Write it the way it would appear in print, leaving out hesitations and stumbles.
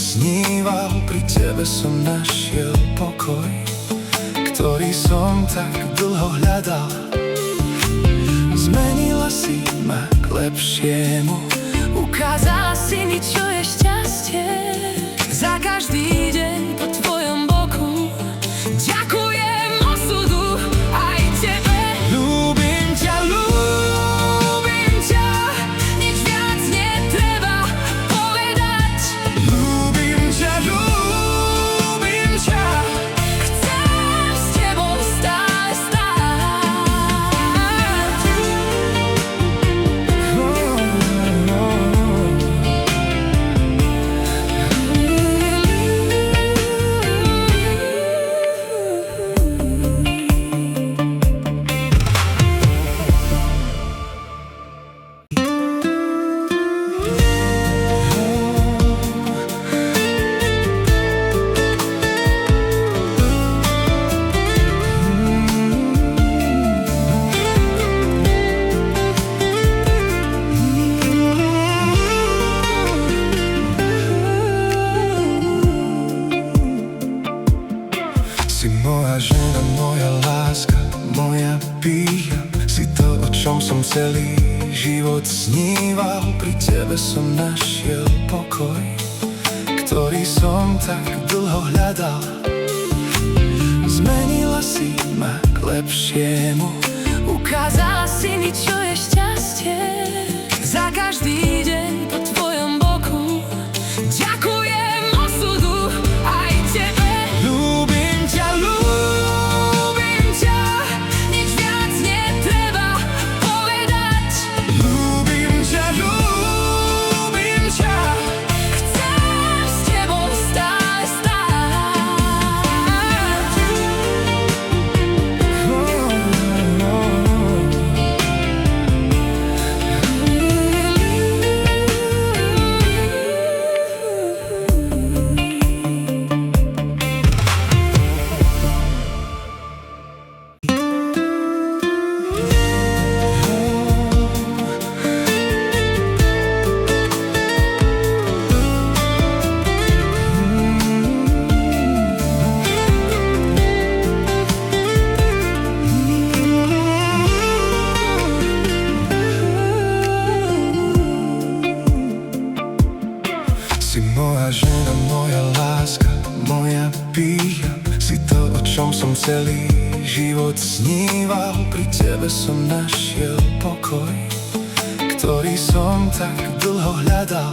sníval, pri tebe som našiel pokoj, ktorý som tak dlho hľadal. Zmenila si ma k lepšiemu, ukázala si mi, čo je šťastie. Za každý deň po tvojom boku ďakujem osudu aj tebe. Ľúbim ťa, nič viac netreba povedať. Ľúbim ťa, chcem s tebou stále stáť. Si moja žena, moja láska, moja píja. Si to, o čom som celý život sníval. Pri tebe som našiel pokoj, ktorý som tak dlho hľadal. Zmenila si ma k lepšiemu, ukázala si mi, čo je šťastie. Za každý deň po tvojom boku ďakujem osudu aj tebe. Ľúbim ťa, nič viac netreba povedať. Ľúbim ťa, chcem s tebou stále stáť. Si moja žena, moja láska, moja píja. Si to, o čom som celý život sníval. Pri tebe som našiel pokoj, ktorý som tak dlho hľadal.